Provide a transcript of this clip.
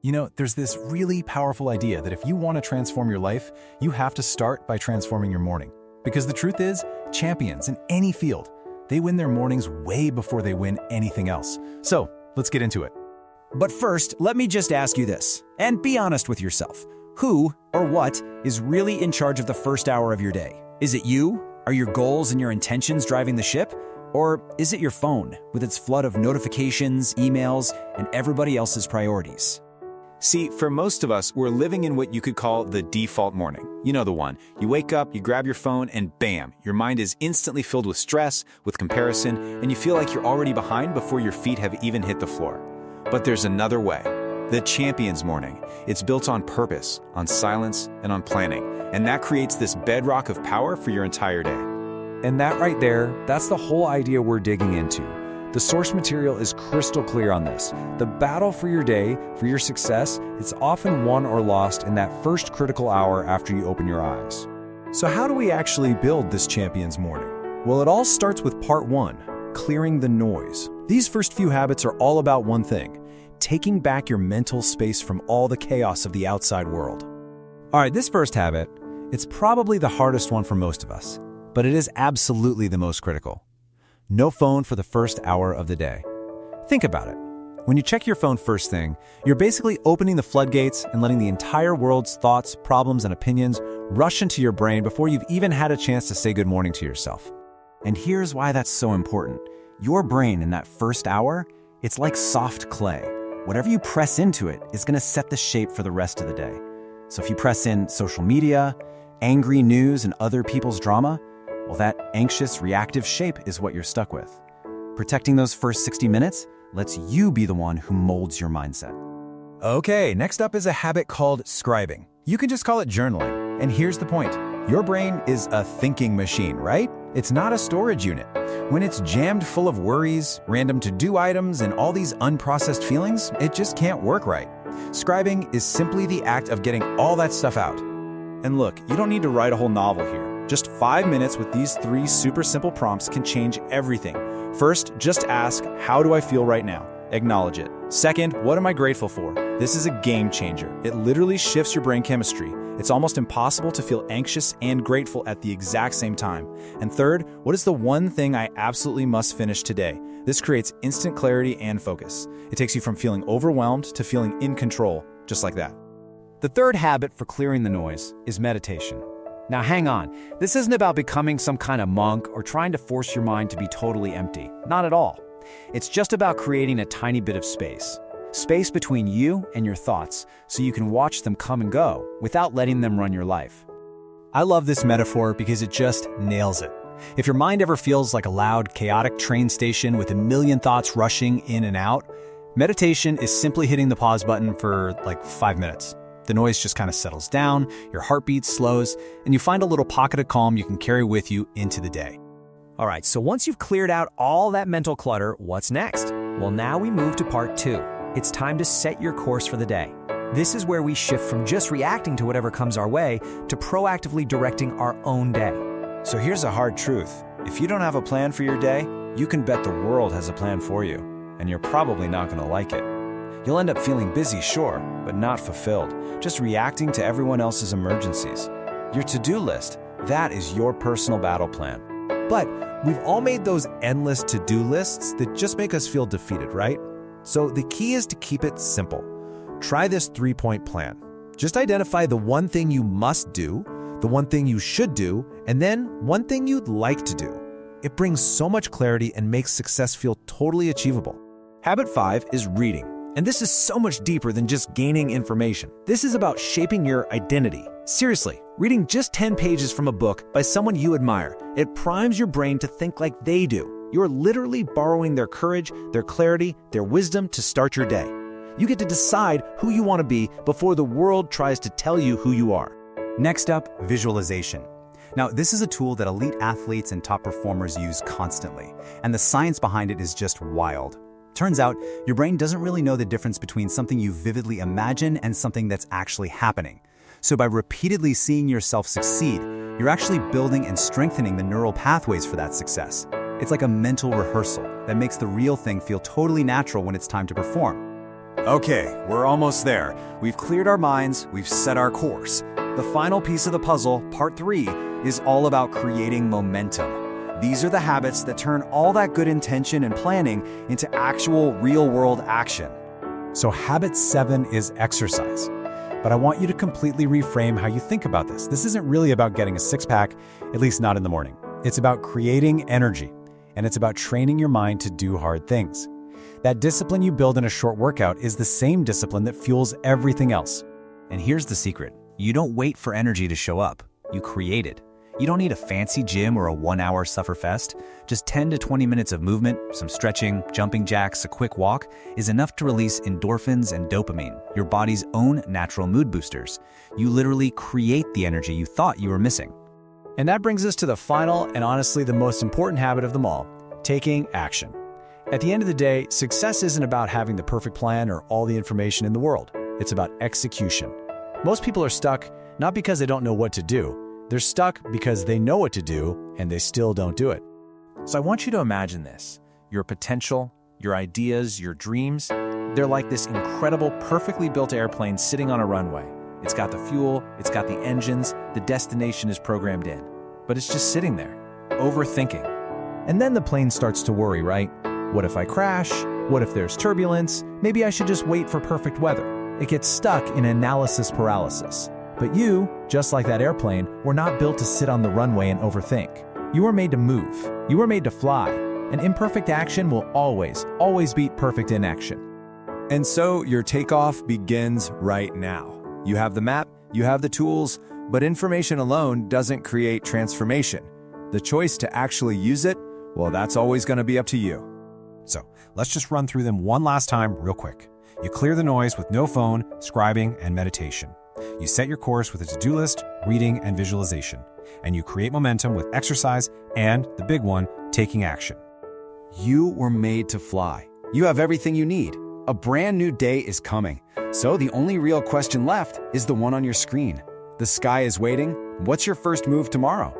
There's this really powerful idea that if you want to transform your life, you have to start by transforming your morning. Because the truth is, champions in any field, they win their mornings way before they win anything else. So, let's get into it. But first, let me just ask you this, and be honest with yourself. Who or what is really in charge of the first hour of your day? Is it you? Are your goals and your intentions driving the ship? Or is it your phone, with its flood of notifications, emails, and everybody else's priorities? See, for most of us, we're living in what you could call the default morning. You know the one. You wake up, you grab your phone, and bam, your mind is instantly filled with stress, with comparison, and you feel like you're already behind before your feet have even hit the floor. But there's another way. The champion's morning. It's built on purpose, on silence, and on planning. And that creates this bedrock of power for your entire day. And that right there, that's the whole idea we're digging into. The source material is crystal clear on this. The battle for your day, for your success, it's often won or lost in that first critical hour after you open your eyes. So how do we actually build this champion's morning? Well, it all starts with part 1, clearing the noise. These first few habits are all about one thing: taking back your mental space from all the chaos of the outside world. All right, this first habit, it's probably the hardest one for most of us, but it is absolutely the most critical. No phone for the first hour of the day. Think about it. When you check your phone first thing, you're basically opening the floodgates and letting the entire world's thoughts, problems, and opinions rush into your brain before you've even had a chance to say good morning to yourself. And here's why that's so important. Your brain in that first hour, it's like soft clay. Whatever you press into it is going to set the shape for the rest of the day. So if you press in social media, angry news, and other people's drama, well, that anxious, reactive shape is what you're stuck with. Protecting those first 60 minutes lets you be the one who molds your mindset. Okay, next up is a habit called scribing. You can just call it journaling. And here's the point. Your brain is a thinking machine, right? It's not a storage unit. When it's jammed full of worries, random to-do items, and all these unprocessed feelings, it just can't work right. Scribing is simply the act of getting all that stuff out. And look, you don't need to write a whole novel here. Just 5 minutes with these 3 super simple prompts can change everything. First, just ask, how do I feel right now? Acknowledge it. Second, what am I grateful for? This is a game changer. It literally shifts your brain chemistry. It's almost impossible to feel anxious and grateful at the exact same time. And third, what is the one thing I absolutely must finish today? This creates instant clarity and focus. It takes you from feeling overwhelmed to feeling in control, just like that. The third habit for clearing the noise is meditation. Now hang on, this isn't about becoming some kind of monk or trying to force your mind to be totally empty. Not at all. It's just about creating a tiny bit of space. Space between you and your thoughts, so you can watch them come and go without letting them run your life. I love this metaphor because it just nails it. If your mind ever feels like a loud, chaotic train station with a million thoughts rushing in and out, meditation is simply hitting the pause button for like 5 minutes. The noise just kind of settles down, your heartbeat slows, and you find a little pocket of calm you can carry with you into the day. All right, so once you've cleared out all that mental clutter, what's next? Well, now we move to part 2. It's time to set your course for the day. This is where we shift from just reacting to whatever comes our way to proactively directing our own day. So here's a hard truth. If you don't have a plan for your day, you can bet the world has a plan for you, and you're probably not going to like it. You'll end up feeling busy, sure, but not fulfilled, just reacting to everyone else's emergencies. Your to-do list, that is your personal battle plan. But we've all made those endless to-do lists that just make us feel defeated, right? So the key is to keep it simple. Try this 3-point plan. Just identify the one thing you must do, the one thing you should do, and then one thing you'd like to do. It brings so much clarity and makes success feel totally achievable. Habit 5 is reading. And this is so much deeper than just gaining information. This is about shaping your identity. Seriously, reading just 10 pages from a book by someone you admire, it primes your brain to think like they do. You're literally borrowing their courage, their clarity, their wisdom to start your day. You get to decide who you want to be before the world tries to tell you who you are. Next up, visualization. Now, this is a tool that elite athletes and top performers use constantly, and the science behind it is just wild. Turns out, your brain doesn't really know the difference between something you vividly imagine and something that's actually happening. So by repeatedly seeing yourself succeed, you're actually building and strengthening the neural pathways for that success. It's like a mental rehearsal that makes the real thing feel totally natural when it's time to perform. Okay, we're almost there. We've cleared our minds, we've set our course. The final piece of the puzzle, part 3, is all about creating momentum. These are the habits that turn all that good intention and planning into actual real-world action. So habit 7 is exercise. But I want you to completely reframe how you think about this. This isn't really about getting a six-pack, at least not in the morning. It's about creating energy, and it's about training your mind to do hard things. That discipline you build in a short workout is the same discipline that fuels everything else. And here's the secret. You don't wait for energy to show up. You create it. You don't need a fancy gym or a 1-hour sufferfest. Just 10 to 20 minutes of movement, some stretching, jumping jacks, a quick walk is enough to release endorphins and dopamine, your body's own natural mood boosters. You literally create the energy you thought you were missing. And that brings us to the final and honestly the most important habit of them all, taking action. At the end of the day, success isn't about having the perfect plan or all the information in the world. It's about execution. Most people are stuck not because they don't know what to do. They're stuck because they know what to do and they still don't do it. So I want you to imagine this. Your potential, your ideas, your dreams, they're like this incredible, perfectly built airplane sitting on a runway. It's got the fuel, it's got the engines, the destination is programmed in. But it's just sitting there, overthinking. And then the plane starts to worry, right? What if I crash? What if there's turbulence? Maybe I should just wait for perfect weather. It gets stuck in analysis paralysis. But you, just like that airplane, were not built to sit on the runway and overthink. You were made to move. You were made to fly. And imperfect action will always beat perfect inaction. And so your takeoff begins right now. You have the map, you have the tools, but information alone doesn't create transformation. The choice to actually use it, well, that's always going to be up to you. So let's just run through them one last time real quick. You clear the noise with no phone, scribing, and meditation. You set your course with a to-do list, reading, and visualization. And you create momentum with exercise and, the big one, taking action. You were made to fly. You have everything you need. A brand new day is coming. So the only real question left is the one on your screen. The sky is waiting. What's your first move tomorrow?